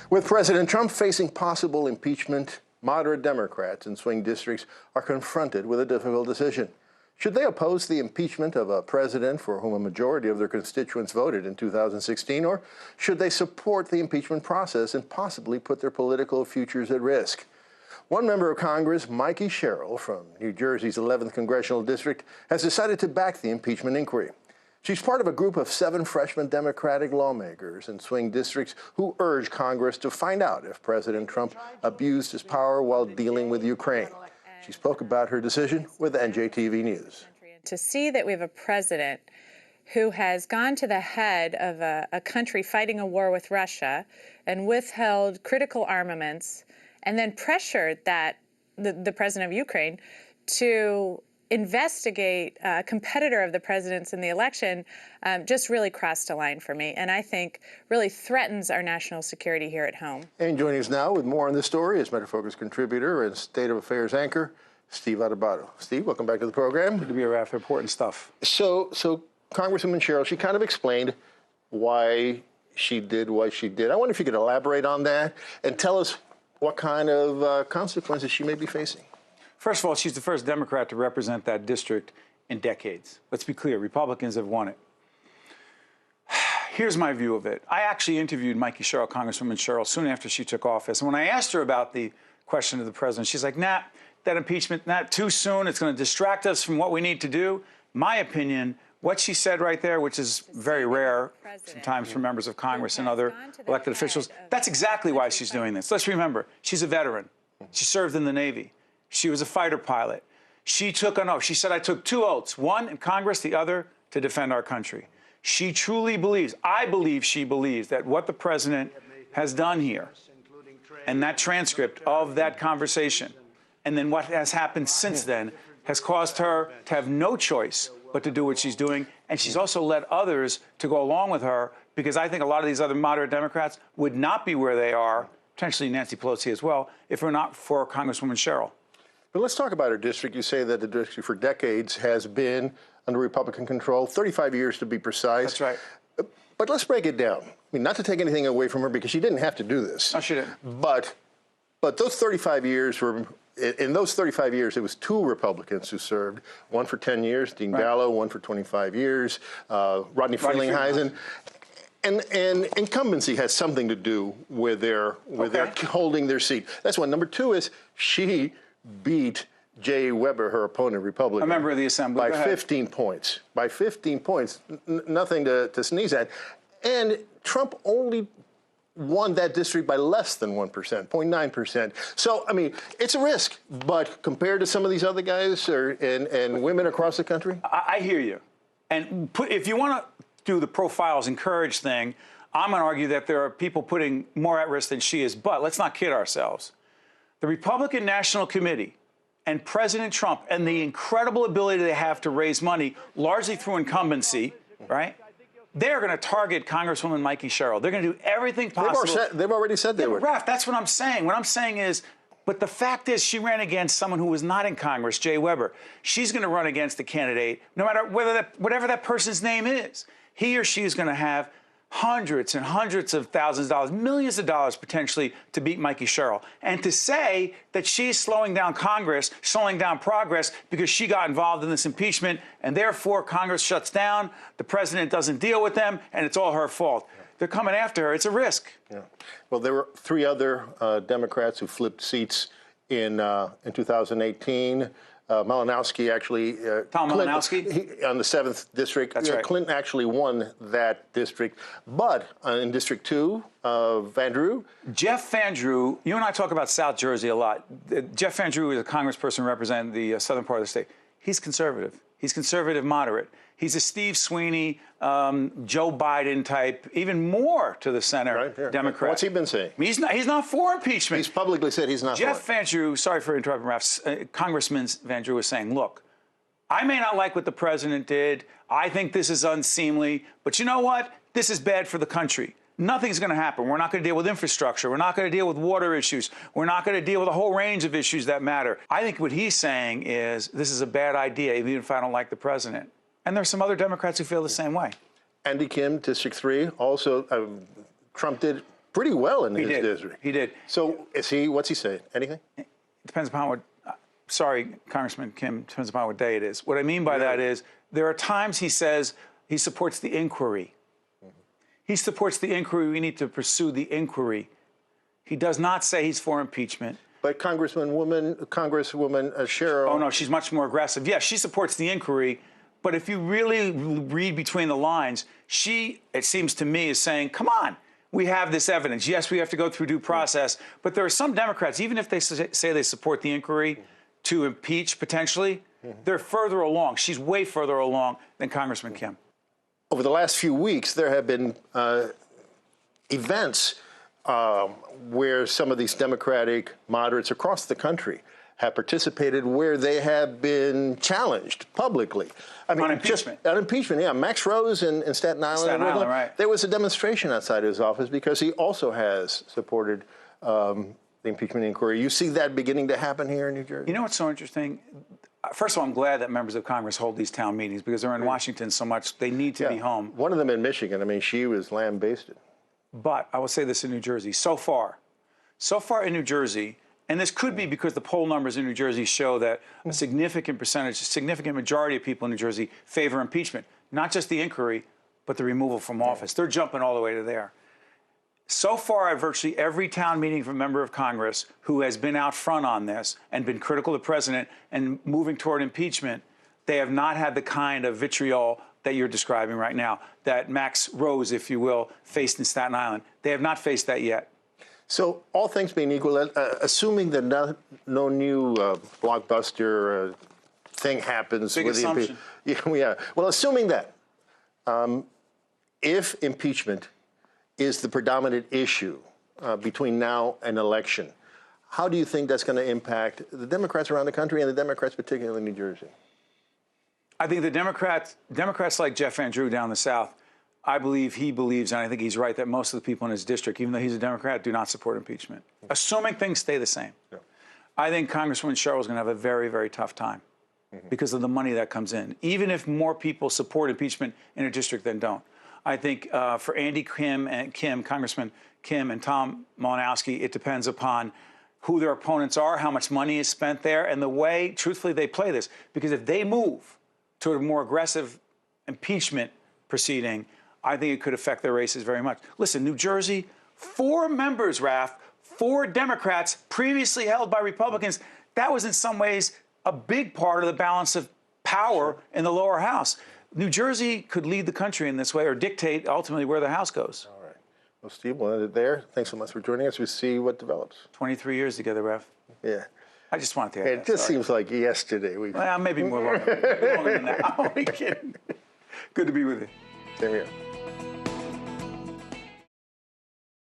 With President Trump facing possible impeachment, moderate Democrats in swing districts are confronted with a difficult decision. Should they oppose the impeachment of a president for whom a majority of their constituents voted in 2016, or should they support the impeachment process and possibly put their political futures at risk? One member of Congress, Mikie Sherrill from New Jersey's 11th Congressional District, has decided to back the impeachment inquiry. She's part of a group of 7 freshman Democratic lawmakers in swing districts who urge Congress to find out if President Trump abused his power while dealing with Ukraine. She spoke about her decision with NJTV News. To see that we have a president who has gone to the head of a country fighting a war with Russia and withheld critical armaments and then pressured the president of Ukraine to investigate a competitor of the president's in the election just really crossed a line for me, and I think really threatens our national security here at home. And joining us now with more on this story is MetroFocus contributor and State of Affairs anchor, Steve Adubato. Steve, welcome back to the program. Good to be here, Raf. Important stuff. So Congresswoman Sherrill, she kind of explained why she did what she did. I wonder if you could elaborate on that and tell us what kind of consequences she may be facing. First of all, she's the first Democrat to represent that district in decades. Let's be clear, Republicans have won it. Here's my view of it. I actually interviewed Mikie Sherrill, Congresswoman Sherrill, soon after she took office. And when I asked her about the question of the president, she's like, nah, that impeachment, not too soon. It's going to distract us from what we need to do. My opinion, what she said right there, which is very rare sometimes for members of Congress and other elected officials, that's exactly why she's doing this. Let's remember, she's a veteran. She served in the Navy. She was a fighter pilot. She took an oath. She said, I took 2 oaths, one in Congress, the other to defend our country. She truly believes, I believe she believes, that what the president has done here and that transcript of that conversation and then what has happened since then has caused her to have no choice but to do what she's doing. And she's also led others to go along with her, because I think a lot of these other moderate Democrats would not be where they are, potentially Nancy Pelosi as well, if it were not for Congresswoman Sherrill. But let's talk about her district. You say that the district for decades has been under Republican control, 35 years to be precise. That's right. But let's break it down. I mean, not to take anything away from her, because she didn't have to do this. No, she didn't. But those 35 years were, in those 35 years, it was 2 Republicans who served, one for 10 years, Dean Gallo, one for 25 years, Rodney Frelinghuysen. And incumbency has something to do with their holding their seat. That's one. Number 2 is she beat Jay Weber, her opponent, Republican, a member of the Assembly, by 15 points. By 15 points, nothing to sneeze at. And Trump only won that district by less than 1%, 0.9%. So, I mean, it's a risk. But compared to some of these other guys and women across the country? I hear you. And if you want to do the profiles and courage thing, I'm going to argue that there are people putting more at risk than she is. But let's not kid ourselves. The Republican National Committee and President Trump and the incredible ability they have to raise money, largely through incumbency, right? They're going to target Congresswoman Mikie Sherrill. They're going to do everything possible. They've already said they would. Raf, that's what I'm saying. What I'm saying is, but the fact is, she ran against someone who was not in Congress, Jay Weber. She's going to run against the candidate, no matter whatever that person's name is. He or she is going to have hundreds and hundreds of thousands of dollars, millions of dollars potentially to beat Mikie Sherrill. And to say that she's slowing down Congress, slowing down progress because she got involved in this impeachment and therefore Congress shuts down, the president doesn't deal with them, and it's all her fault. They're coming after her. It's a risk. Yeah. Well, there were 3 other Democrats who flipped seats in 2018. Malinowski actually, Tom Malinowski? On the 7th district. That's right. Clinton actually won that district. But in District 2, Van Drew. Jeff Van Drew, you and I talk about South Jersey a lot. Jeff Van Drew is a congressperson representing the southern part of the state. He's conservative. He's conservative moderate. He's a Steve Sweeney, Joe Biden type, even more to the center Democrat. What's he been saying? He's not for impeachment. He's publicly said he's not Jeff for it. Van Drew, sorry for interrupting, Raf, Congressman Van Drew was saying, look, I may not like what the president did. I think this is unseemly. But you know what? This is bad for the country. Nothing's going to happen. We're not going to deal with infrastructure. We're not going to deal with water issues. We're not going to deal with a whole range of issues that matter. I think what he's saying is this is a bad idea, even if I don't like the president. And there's some other Democrats who feel the same way. Andy Kim, District 3, also Trump did pretty well in his did. district. He did. So what's he saying? Anything? It depends upon what, sorry, Congressman Kim, depends upon what day it is. What I mean by that is there are times he says he supports the inquiry. He supports the inquiry. We need to pursue the inquiry. He does not say he's for impeachment. But Congresswoman Sherrill. Oh, no, she's much more aggressive. Yes, she supports the inquiry. But if you really read between the lines, she, it seems to me, is saying, come on, we have this evidence. Yes, we have to go through due process. But there are some Democrats, even if they say they support the inquiry to impeach potentially, they're further along. She's way further along than Congressman Kim. Over the last few weeks, there have been events where some of these Democratic moderates across the country have participated where they have been challenged publicly. I mean, on impeachment. On impeachment, yeah. Max Rose in Staten Island. Staten Island, right. There was a demonstration outside his office because he also has supported the impeachment inquiry. You see that beginning to happen here in New Jersey? You know what's so interesting? First of all, I'm glad that members of Congress hold these town meetings because they're in Washington so much. They need to be home. One of them in Michigan. I mean, she was lambasted. But I will say this in New Jersey. So far in New Jersey, and this could be because the poll numbers in New Jersey show that a significant percentage, a significant majority of people in New Jersey favor impeachment. Not just the inquiry, but the removal from office. They're jumping all the way to there. So far, at virtually every town meeting from a member of Congress who has been out front on this and been critical of the president and moving toward impeachment, they have not had the kind of vitriol that you're describing right now, that Max Rose, if you will, faced in Staten Island. They have not faced that yet. So, all things being equal, assuming that no new blockbuster thing happens Big with assumption. the impeachment. Yeah. Well, assuming that, if impeachment is the predominant issue between now and election, how do you think that's going to impact the Democrats around the country and the Democrats particularly in New Jersey? I think the Democrats like Jeff Van Drew down the South, I believe he believes, and I think he's right, that most of the people in his district, even though he's a Democrat, do not support impeachment. Assuming things stay the same. Yeah. I think Congresswoman Sherrill is going to have a very, very tough time because of the money that comes in, even if more people support impeachment in a district than don't. I think for Andy Congressman Kim and Tom Malinowski, it depends upon who their opponents are, how much money is spent there, and the way, truthfully, they play this. Because if they move to a more aggressive impeachment proceeding, I think it could affect their races very much. Listen, New Jersey, 4 members, Raf, 4 Democrats previously held by Republicans. That was in some ways a big part of the balance of power in the lower house. New Jersey could lead the country in this way or dictate ultimately where the House goes. All right. Well, Steve, we'll end it there. Thanks so much for joining us. We'll see what develops. 23 years together, Raf. Yeah. I just wanted to add It that. just seems like yesterday. Well, maybe more longer than that. I'm only kidding. Good to be with you. Same here.